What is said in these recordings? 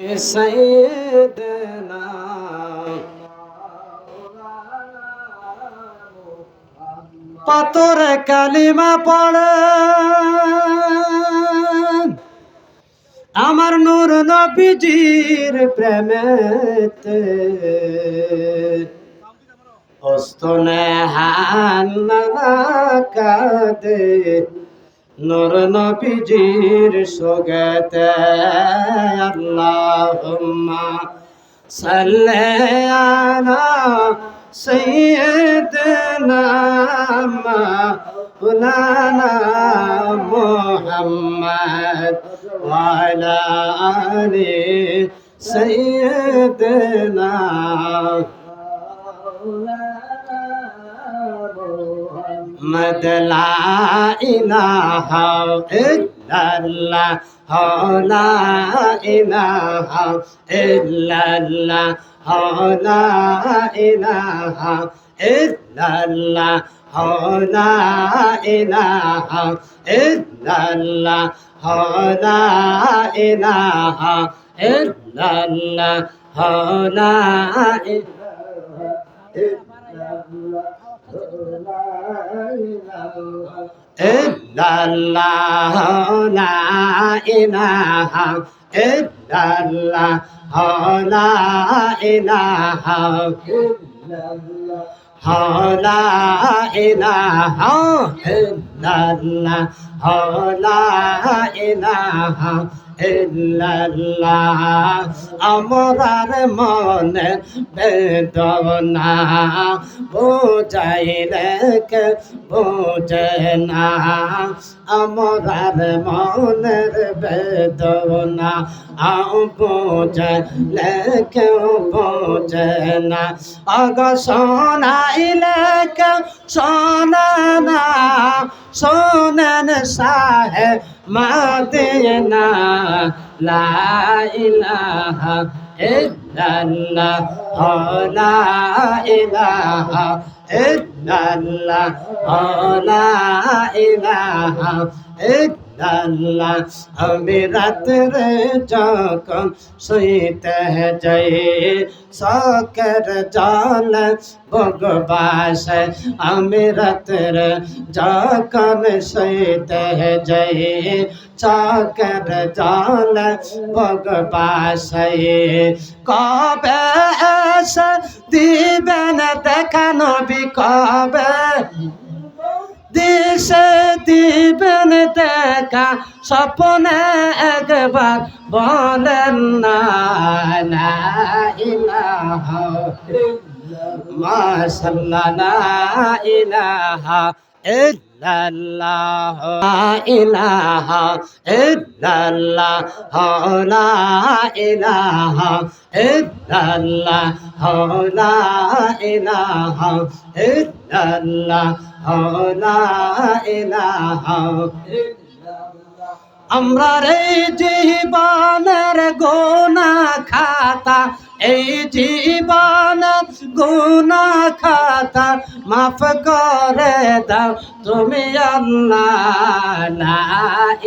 سيدنا পাতর কালিমা পড়ে আমার নূর নবীজির প্রেমেতে অস্তনে হান্না কাদে নূর নবীজির সোগতে আল্লাহুম্মা সাল্লি আলা সাইয়্যিদিনা মাওলানা মুহাম্মদ ওয়া আলা আলি সাইয়্যিদিনা محمد لا إله إلا الله لا إله إلا الله لا إله إلا الله لا إله إلا الله لا إله إلا الله لا إلا الله لا إله إلا الله لا إله إلا الله لا إله إلا الله لا إله ইল্লাল্লাহ আমরার মনে বেদনা বুঝাইলে কে বুঝে না আমরার মনের বেদনা বুঝাইলে কেউ বুঝে না অগ শোনাইলে কেউ শোনে না শোনেন সাহেব মাদিনা লা ইলাহা ইল্লাল্লাহ লা ইলাহা ইল্লাল্লাহ লা ইলাহা ইল্লাল্লাহ আমি রাত্রে যখন শুইতে যাই শখের জল ভোগবাসে আমি রাত্রে যখন শুইতে যাই শখের জল ভোগবাসে কবে এসে দিবেন দেখা নবী কবে দিশে দিবেন দেখা স্বপ্নে একবার বলেন না লা ইলাহা মাশাআল্লাহ লা ইলাহা ইল্লাল্লাহ লা ইলাহা ইল্লাল্লাহ লা ইলাহা ইল্লাল্লাহ লা ইলাহা ইল্লাল্লাহ লা ইলাহা আমরা এই জীবনের গুনাহ খাতা এই জীবন গুনাহ খাতা মাফ করে দাও তুমি আল্লাহ লা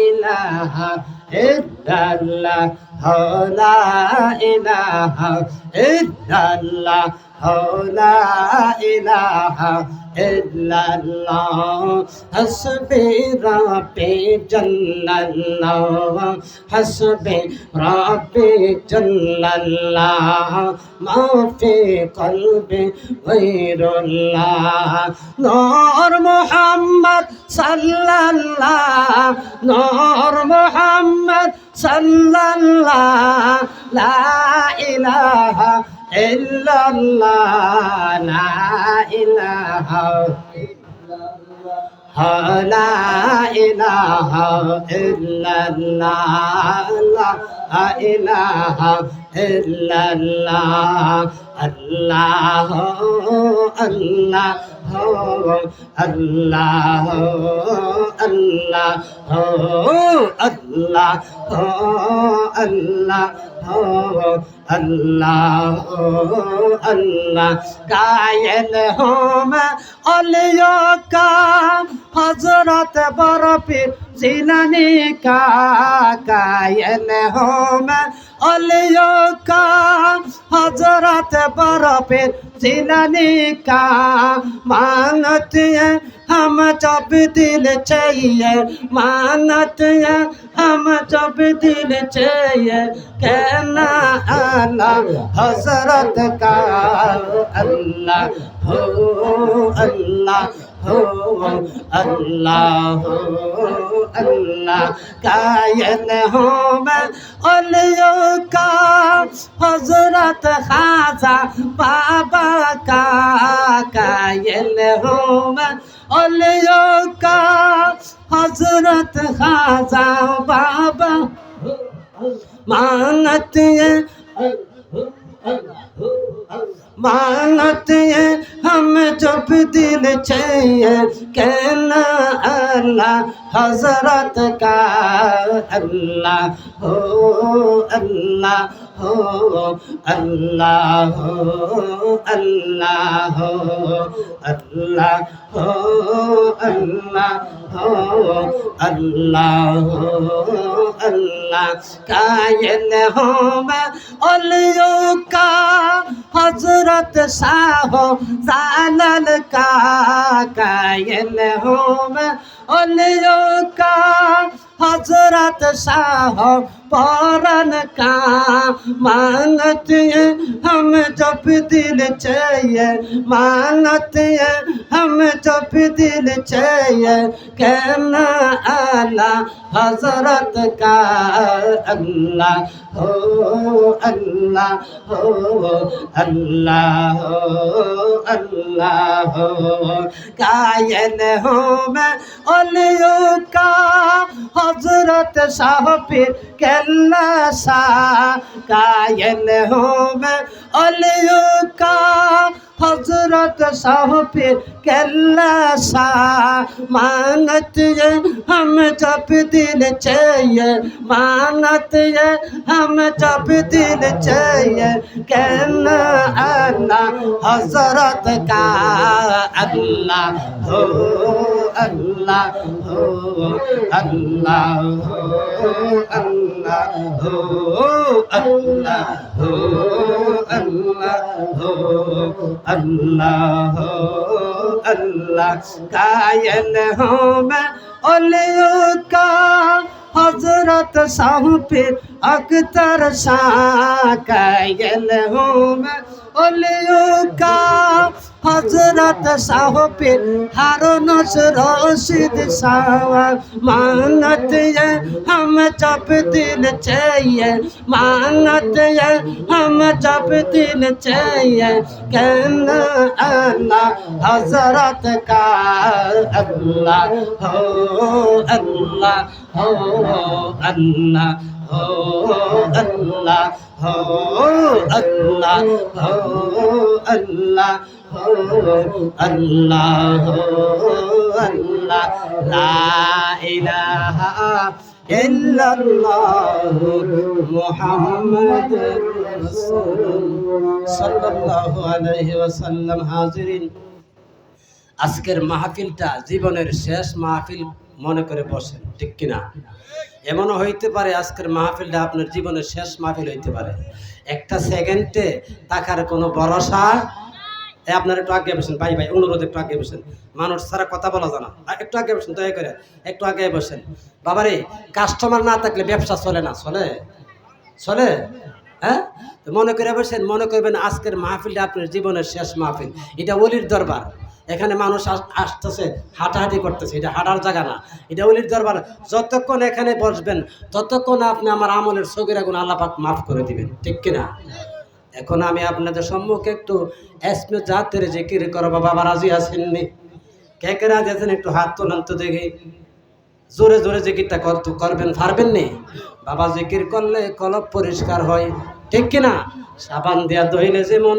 ইলাহা ইল্লাল্লাহ লা ইলাহা ইল্লাল্লাহ লা ইলাহা ইল্লাল্লাহ হাসবি রাব্বি জাল্লাল্লাহ হাসবি রাব্বি জাল্লাল্লাহ মা ফি কলবি গায়রুল্লাহ নূর মুহাম্মদ সাল্লাল্লাহ নূর মুহাম্মদ সাল্লাল্লাহ লা ইলাহা ইল্লাল্লাহ লা ইলাহা লা ইলাহা ইল্লাল্লাহ লা ইলাহা ইল্লাল্লাহ আল্লাহ আল্লাহ আল্লাহ আল্লাহ আল্লাহ আল্লাহ अल्लाह अल्लाह कायल हूँ मैं औलियों का हजरत बरफी जिलानी का कायल हूँ मैं अलियों का हजरत बरफिर जिलानी का मानते हैं हम जब दिल चाहिए मानते हैं हम जब दिल चाहिए कहना अल्लाह हजरत का अल्लाह हो अल्लाह हो अल्लाह हो अल्लाह कायल हूँ मैं अलियों का हजरत खाजा बाबा का कायल हूँ मैं अलियों का हजरत खाजा बाबा मानते हैं मानते हैं हम जब दिल चाहिए कहना अल्लाह हजरत का अल्लाह हो अल्लाह हो अल्लाह हो अल्लाह हो अल्लाह हो अल्लाह हो अल्लाह हो अल्लाह कायल हूँ मैं अलियों का हजरत साहो जालल का कायल हूँ मैं अलियों का हजरत साहो पौरन का मानते हैं हम जब दिल चाहिए मानते हैं हम जब दिल चाहिए कहना अल्लाह हजरत का अल्लाह हो अल्लाह हो अल्लाह हो अल्लाह हो कायल हूँ मैं अलियों का हजरत शाह पीर केल्ला सा कायल हूँ मैं अलियों का हजरत शाह पीर केल्ला सा मानते हैं हम जब दिल चाहिए मानते हैं हम जब दिल चाहिए कहना अल्लाह हजरत का अल्लाह हो अल्लाह हो अल्लाह हो अल्लाह हो अल्लाह हो अल्लाह हो अल्लाह हो अल्लाह कायल हूँ मैं अलियों का हजरत शाह पीर अख्तर शाह कायल हूँ मैं अलियों का हजरत शाह पीर हारून रशीद शाह मानते हैं हम जब दिल चाहिए मानते हैं हम जब दिल चाहिए कहना अल्लाह हजरत का अल्लाह हो अल्लाह हो अल्लाह हो अल्लाह हो अल्लाह हो अल्लाह हो अल्लाह हो अल्लाह ला इलाहा इल्लल्लाह मुहम्मद सल्लल्लाहु अलैहि वसल्लम हाजिरिन আজকের মাহফিলটা জীবনের শেষ মাহফিল মনে করে বসেন ঠিক কিনা এমনও হইতে পারে আজকের মাহফিলটা আপনার জীবনের শেষ মাহফিল হইতে পারে একটা সেকেন্ডে টাকার কোনো ভরসা আপনার একটু আগে বসেন ভাই ভাই অনুরোধ একটু আগে বসেন মানুষ ছাড়া কথা বলা জানা একটু আগে বসেন দয়া করে একটু আগে বসেন বাবারে কাস্টমার না থাকলে ব্যবসা চলে না চলে চলে হ্যাঁ তো মনে করে বসেন মনে করবেন আজকের মাহফিলটা আপনার জীবনের শেষ মাহফিল এটা ওলির দরবার এখানে মানুষ আসতেছে হাঁটাহাঁটি করতেছে এটা হাঁটার জায়গা না এটা ওলির দরবার যতক্ষণ এখানে বসবেন ততক্ষণ আপনি আমার আমলের সগীরা গুনাহ আল্লাহ পাক মাফ করে দিবেন ঠিক কিনা এখন আমি আপনাদের সম্মুখে একটু এসমে জাতের জিকির করব বাবা রাজি আছেননি কে কে রাজি আছেন একটু হাত তোলেন তো দেখি জোরে জোরে জিকিরটা করবেন পারবেন নি বাবা জিকির করলে কলব পরিষ্কার হয় ঠিক কিনা সাবান দিয়া ধুইলে যেমন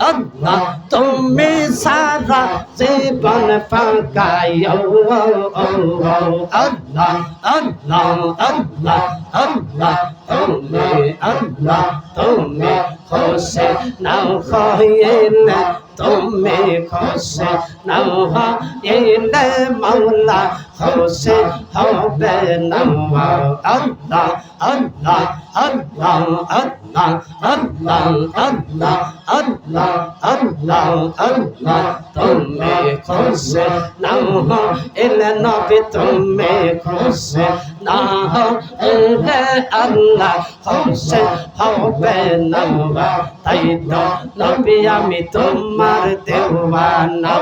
আল্লাহ তুমি সারা জীবন পাকাই আল্লাহ আল্লাহ আল্লাহ আল্লাহ তুমি আল্লাহ তুমি খুশি নাও হইলে তুমি খুশি নাও হইলে মাওলা খুশি হবে না আল্লাহ আল্লাহ আল্লাহ আল্লাহ আল্লাহ আল্লাহ আল্লাহ আল্লাহ আল্লাহ তুমি খুশি নাও হইলে নবী তুমি খুশি না হইলে আল্লাহ খুশি হবে না তাই তো নবী আমি তোমার দেওয়ানা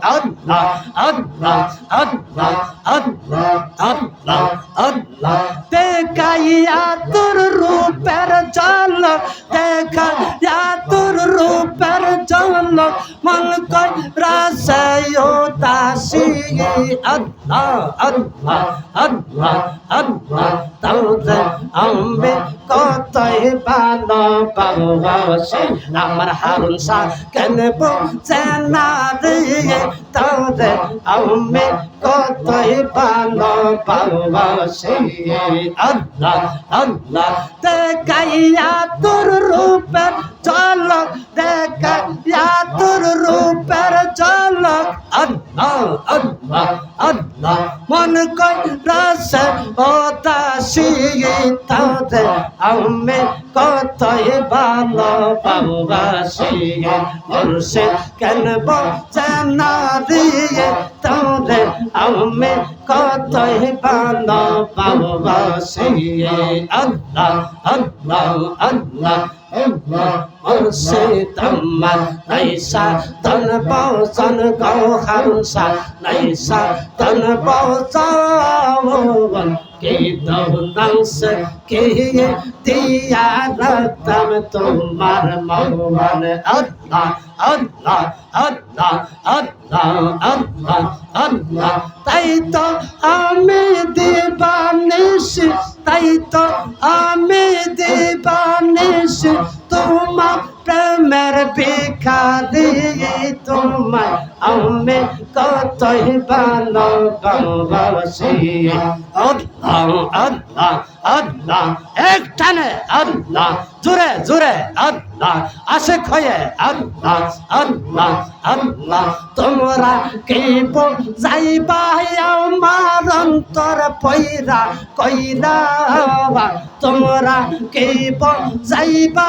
আল্লাহ আল্লাহ আল্লাহ আল্লাহ আল্লাহ আল্লাহ দেখাইয়া তোর রূপের ঝলক দেখাইয়া তোর রূপের ঝলক মন কই রাসে উদাসী আল্লাহ আল্লাহ আল্লাহ আল্লাহ তাওরে আমি কতই ভালোবাসি আমার হারুন শাহ কেন বুঝে না রে তাওরে আমি কতই ভালোবাসি আল্লাহ আল্লাহ দেখাইয়া তোর রূপের ঝলক দেখাইয়া তোর রূপের ঝলক আল্লাহ আল্লাহ আল্লাহ মন কই রাসে উদাসী তাওরে আমি কতই ভালোবাসি মুর্শিদ কেন বুঝে না রে তাওরে আমি কতই ভালোবাসি আল্লাহ আল্লাহ আল্লাহ মুর্শিদ আমার নাইসা তন পৌঁছন গৌহারুন শাহ নাইসা তন পৌঁছন কে দৌলস কে দিয়া রতম তোমার মৌমন আল্লাহ আল্লাহ আল্লাহ আল্লাহ আল্লাহ আল্লাহ তাই তো আমি দিবানিশ তাই তো আমি দিবানিশ তোমার প্রেমের ভিখারি তোমার আমি কতই ভালোবাসি আল্লাহ আল্লাহ আল্লাহ একটানে আল্লাহ জোরে জোরে আল্লাহ আশিক হয়ে আল্লাহ আল্লাহ আল্লাহ তোমরা কি যাইবা আমার অন্তর পয়রা কইরা তোমরা কি যাইবা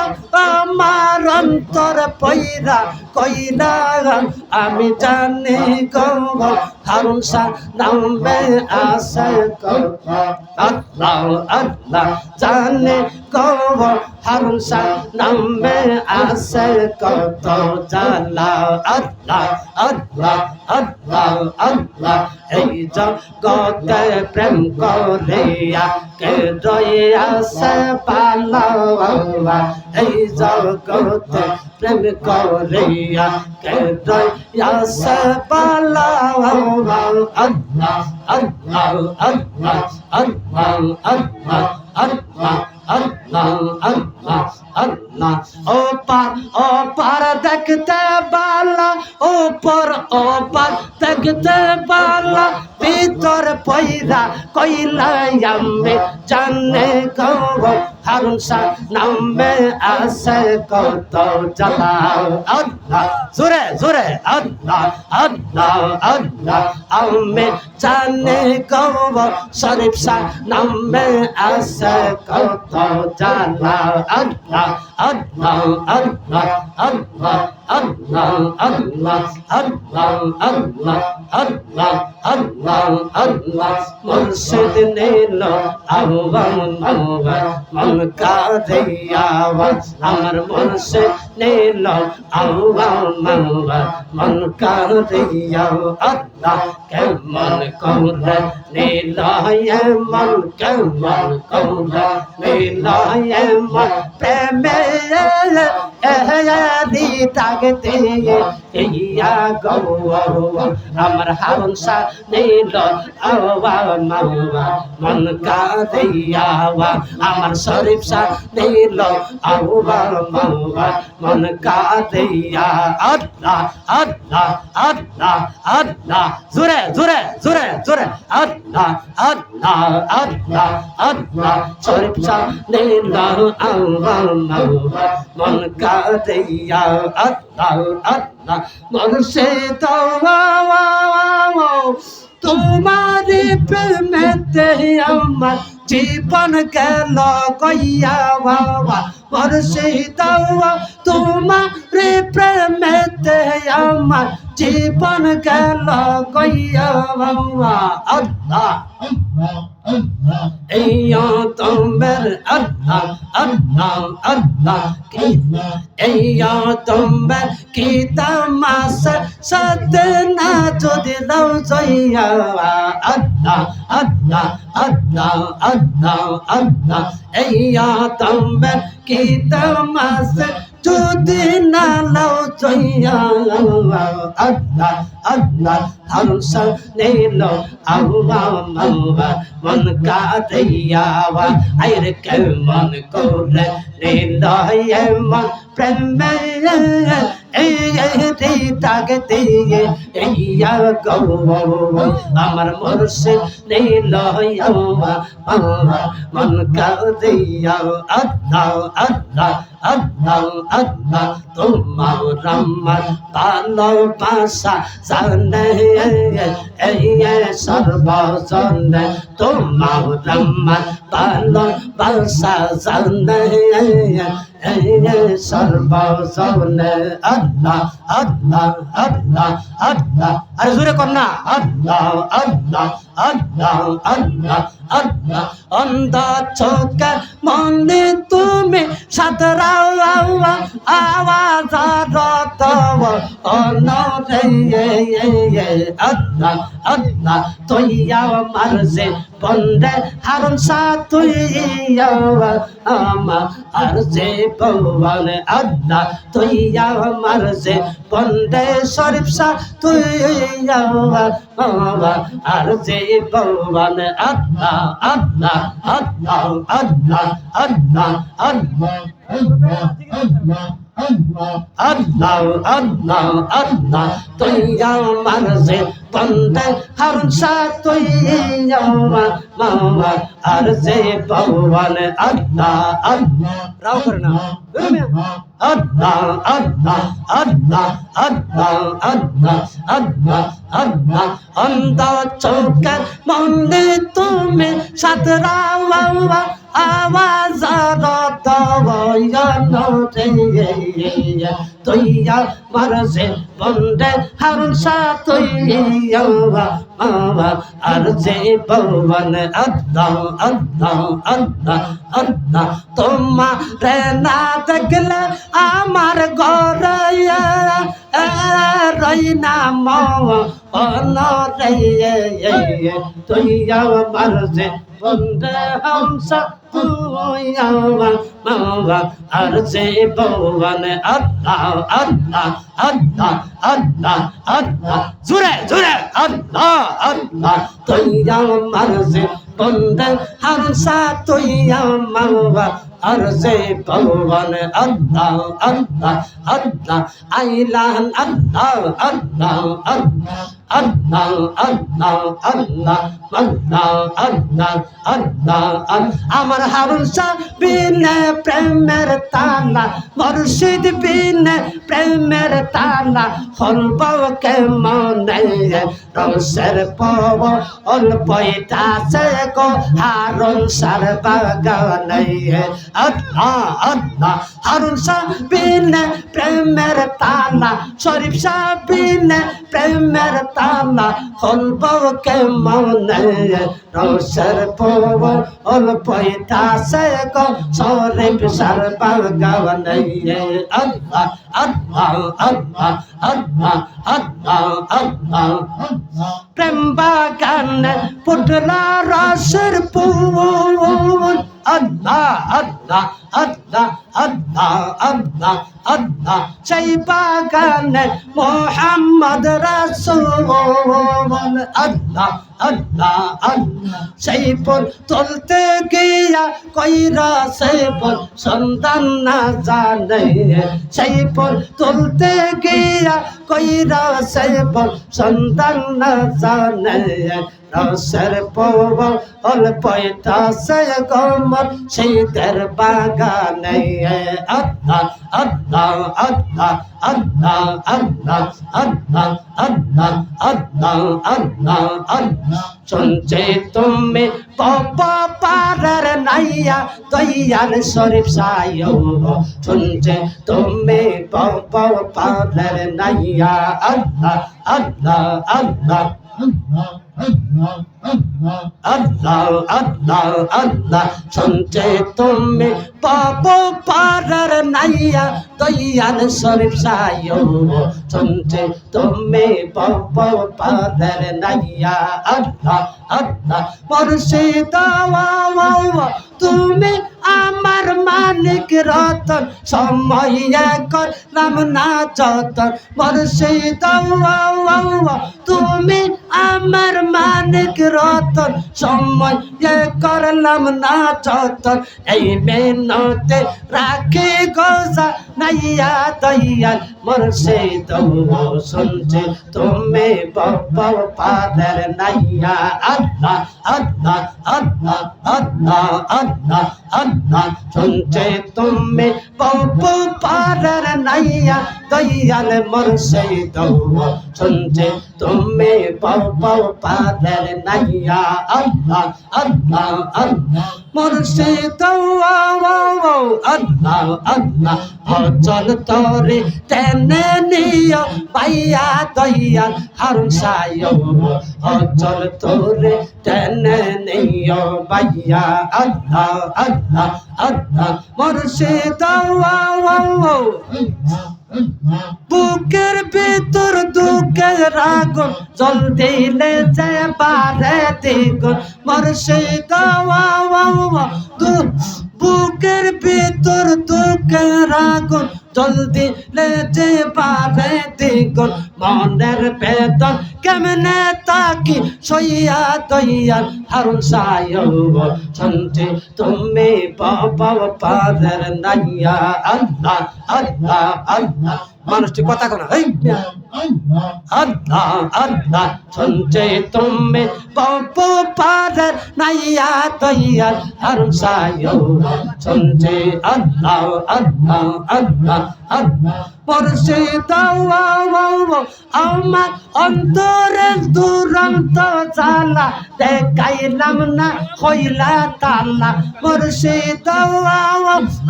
আমার অন্তর পয়রা কইরা আমি জানি গো হারুন শাহ নামে আসে আল্লাহ আল্লাহ জানে গো হারুন শাহ নামে আসে কত জানা আল্লাহ আল্লাহ আল্লাহ আল্লাহ এই জগতে প্রেম করিয়া কে রইয়াছে পালা এই জগতে প্রেম করিয়া কে রইয়াছে পালা আল্লাহ আল্লাহ আল্লাহ আল্লাহ আল্লাহ আল্লাহ আল্লাহ আল্লাহ আল্লাহ ও পার দেখতে বালা ওপর ও পার দেখতে বালা ভিতর পয়রা কইলা আমি জানে গো হারুন শাহ নামে আসে কত জ্বালা আল্লাহ জোরে জোরে আল্লাহ আল্লাহ আল্লাহ আমি জানে গো শরীফ শাহ নামে আসে কত জ্বালা আল্লাহ আল্লাহ আল্লাহ আল্লাহ আল্লাহ আল্লাহ আল্লাহ আল্লাহ আল্লাহ আল্লাহ আল্লাহ মুর্শিদ নীল আহ্বান মন কারিয়া আমার মুর্শিদ নীল আহ্বান মন কারিয়া আল্লাহ কেমন করে নীল মন কেমন করে নীল মন প্রেমে তাগতে ইয়া গো আমার হারুন শাহ নীল আওয়া মাওয়া মন কাঁদিয়া আমার শরীফ শাহ নীল আওয়া মাওয়া মন কাঁদিয়া আল্লাহ আল্লাহ আল্লাহ আল্লাহ জোরে জোরে জোরে জোরে আল্লাহ আল্লাহ আল্লাহ আল্লাহ শরীফ শাহ নীল আওয়া মাওয়া মন কাঁদিয়া আল্লাহ আল্লাহ মুর্শিদ তোমারি প্রেমেতে আমার জীবন গেল গইয়া বাবা মুর্শিদ তোমারি প্রেমেতে আমার জীবন গেল গইয়া বাবা আল্লাহ ইয়া তোমার আল্লাহ আল্লাহ আল্লাহ ইয়া তোমার কি তামাশা সদনা যদি লও জইয়া আল্লাহ আল্লাহ আল্লাহ আল্লাহ আল্লাহ ইয়া তোমার কি তামাশা যদি না লও জইয়া আল্লাহ আল্লাহ হামসা নীল আওয়া মাওয়া মন কাঁদিয়া আইরে কেমন করে নীল মন প্রেমে এই তাকে দিয়ে ইয়া গো আমার মুর্শিদ নীল আওয়া মাওয়া মন কাঁদিয়া আল্লাহ আল্লাহ আল্লাহ আল্লাহ তোমার আমার ভালোবাসা জানে এই সর্বজনে তোমার আমার ভালোবাসা জানে এই সর্বজনে আল্লাহ আল্লাহ আল্লাহ আল্লাহ আরে জোরে কর না আল্লাহ আল্লাহ আল্লাহ আল্লাহ আল্লাহ অন্ধ চোখের মনে তুমি সাদরাও আওয়াজ রত অনরে আল্লাহ আল্লাহ তুইয়া মারজে বন্দে হারুন শাহ তুইয়া আমার আর যে ভগবান আল্লাহ তুইয়া মারজে বন্দে শরীফ শাহ তুইয়া বাবা আর যে ভগবান আল্লাহ আল্লাহ আল্লাহ আল্লাহ আল্লাহ আল্লাহ আল্লাহ আল্লাহ আল্লাহ তুইয়া মারজে বন্দে হারুন শাহ তুইয়া মামা আর যে ভগবান আল্লাহ আল্লাহ রাও করে না আল্লাহ আল্লাহ আল্লাহ আল্লাহ আল্লাহ আল্লাহ আল্লাহ অন্ধ চোখের মনে তুমি সাদরাও আওয়াজ রত তুইয়া মারজে বন্দে হারুন শাহ তুইয়া মামা আর যে ভগবান আল্লাহ আল্লাহ আল্লাহ আল্লাহ তোমারে না দেখলে আমার ঘরে রই না মনরে তুইয়া মারজে বন্দে হামসা তুইয়া মামা আর যে ভগবান আল্লাহ আল্লাহ আল্লাহ আল্লাহ আল্লাহ জোরে জোরে আল্লাহ আল্লাহ তুইয়া মারজে বন্দে হামসা তুইয়া মামা আর যে ভগবান আল্লাহ আল্লাহ আল্লাহ আইলান আল্লাহ আল্লাহ আল্লাহ আল্লাহ আল্লাহ আল্লাহ আল্লাহ আল্লাহ আল্লাহ আমার হারুন শাহ বিনে প্রেমের তালা মুর্শিদ বিনে প্রেমের তালা হলব কেমন রসের পব অল্পইটা সে গো হারুন শাহ বাগানে আল্লাহ আল্লাহ হারুন শাহ বিনে প্রেমের তালা শরীফ শাহ বিনে প্রেমের তালা হলব কেমন রসের পব অল্পইটা সে গো শরীফ শাহ বাগানে আল্লাহ আল্লাহ আল্লাহ আল্লাহ আল্লাহ আল্লাহ প্রেম বাগানে ফুটলা রসের ফুল আল্লাহ আল্লাহ আল্লাহ আল্লাহ আল্লাহ আল্লাহ সেই বাগানে মোহাম্মদ রাসূল আল্লাহ আল্লাহ আল্লাহ সেই ফুল তুলতে গিয়া কইরা সেই ফুল সন্তান না জানে সেই ফুল তুলতে গিয়া কইরা সেই ফুল সন্তান না জানে রসের পবন পয়তাছে গমর শীতের বাগানে আল্লাহ আল্লাহ আল্লাহ আল্লাহ আল্লাহ আল্লাহ আল্লাহ আল্লাহ আল্লাহ আল্লাহ শুনছে তুমি পারার নাইয়া দয়াল শরীফ সায়ো শুনছে তুমি পারার নাইয়া আল্লাহ আল্লাহ আল্লাহ আল্লাহ আল্লাহ আল্লাহ শুনছে তুমি পারার নাইয়া দয়াল শরীফ সায়ো শুনছে তুমি পারার নাইয়া আল্লাহ আল্লাহ মুর্শিদ তুমি আমার মালিক রতন সময় করলাম না যতন মুর্শিদ তুমি আমার মালিক রতন সময় করলাম না যতন এই মেহনতে রাখি গোজা নাইয়া দয়াল মুর্শিদ শুনছে তুমি পারার নাইয়া আল্লাহ আল্লাহ আল্লাহ আল্লাহ আল্লাহ আল্লাহ শুনছে তুমি পারার নাইয়া দয়াল মুর্শিদ শুনছে তুমি পারার নাইয়া আল্লাহ আল্লাহ আল্লাহ মুর্শিদ আল্লাহ আল্লাহ চল তোরে টেনে নিও পাইয়া দয়াল হারুন সায়ো চল তোরে টেনে নিও পাইয়া আল্লাহ আল্লাহ আল্লাহ মুর্শিদ বুকের ভিতর দুঃখের আগুন জল দিলে যে বারে দ্বিগুণ মুর্শিদ বুকের ভিতর দুঃখের আগুন জল দিলে যে বারে দ্বিগুণ মনের বেদন কেমনে তাকি সইয়া দয়াল হারুন সায়ো শুনছে তুমি পারার নাইয়া আল্লাহ আল্লাহ আল্লাহ মানুষটি কথা কোনা আল্লাহ আল্লাহ শুনছে তুমি পারার নাইয়া দয়াল হারুন সায়ো শুনছে আল্লাহ আল্লাহ আল্লাহ আল্লাহ মুর্শিদ আমার অন্তরের দুরন্ত জ্বালা দেখাইলাম না হইলা তালা মুর্শিদ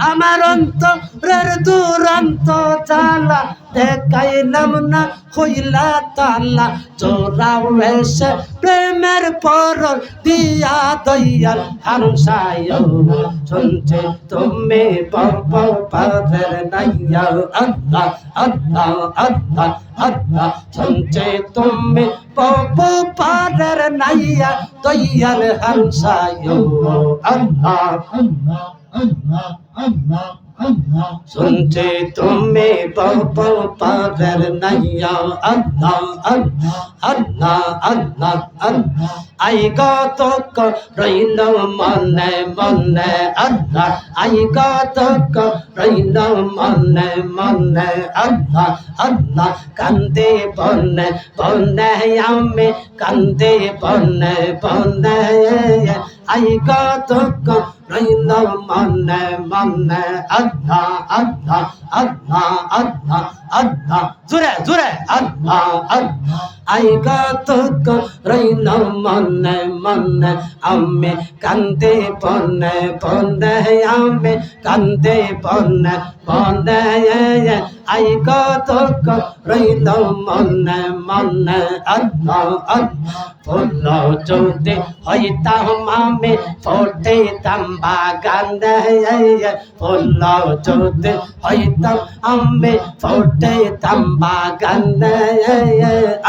আমার অন্তরের দুরন্ত জ্বালা দেখাইলাম না হইলা তালা চোরাও এসে প্রেমের পর দিয়া দয়াল হারুন সায়ো শুনছে তুমি পারার নাইয়া আল্লাহ আল্লাহ আল্লাহ আল্লাহ শুনছে তুমি পারার নাইয়া দয়াল হারুন সায়ো আল্লাহ আল্লাহ আল্লাহ আল্লাহ শুনছে তুমি পারার নাইয়া আল্লাহ আল্লাহ আল্লাহ আল্লাহ আল্লাহ আই গত রইল মনে মনে আল্লাহ আই গত রইল মনে মনে আল্লাহ আল্লাহ কান্দে বনে বনে আমি কান্দে বনে বনে আই গত রইল মনে মনে আল্লাহ আল্লাহ আল্লাহ আল্লাহ আল্লাহ জোরে জোরে আল্লাহ আল্লাহ আই গত রইল মনে মনে আমি কান্দে বনে বনে আমি কান্দে বনে বনে আই গত রইল মনে মনে আল্লাহ আল্লাহ ফুল যদি হইতাম আমি ফুটিতাম বাগানে ফুল যদি হইতাম আমি ফুটিতাম বাগানে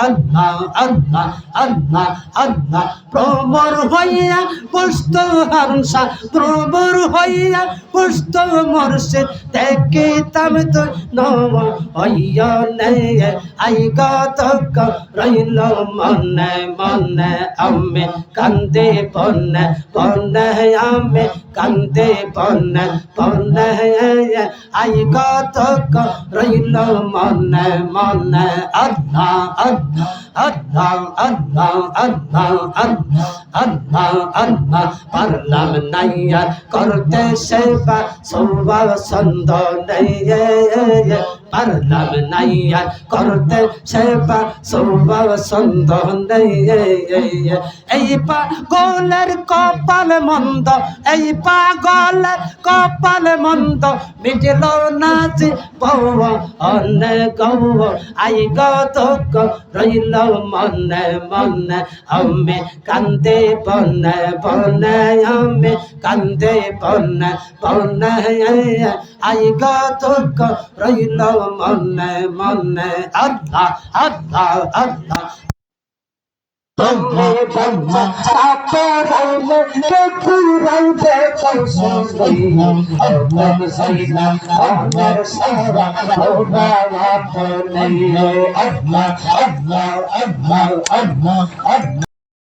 আল্লাহ আল্লাহ আল্লাহ আল্লাহ প্রবর হইয়া পুষ্ট হংসা প্রবর হইয়া পুষ্ট মুর্শিদ দেখিতাম তো নব হইয়া নেই আই গতক রইল মনে মনে আমি কান্দে বনে বনে আমি কান্দে বনে বনে আই গতক রইল মনে মনে আল্লাহ আল্লাহ আল্লাহ আল্লাহ আল্লাহ আল্লাহ আল্লাহ আল্লাহ পারলাম নাইয়া করতে সেবা সৌবা ছন্দ নেই পারলাম নাইয়া করতে সেবা সৌবা ছন্দ নেই এই পাগলের কপাল মন্দ এই পাগলের কপাল মন্দ মিটিল নাচি বউ অনে গৌ আই গতক রইল মনে মনে আমি কান্দে বনে বনে আমি কান্দে বনে বনে আই গতক রইল মনে মনে আল্লাহ আল্লাহ আল্লাহ Bumma bumma taparayla kekurayla kausayla Allah sayla Allah sayla Allah Allah Allah Allah Allah Allah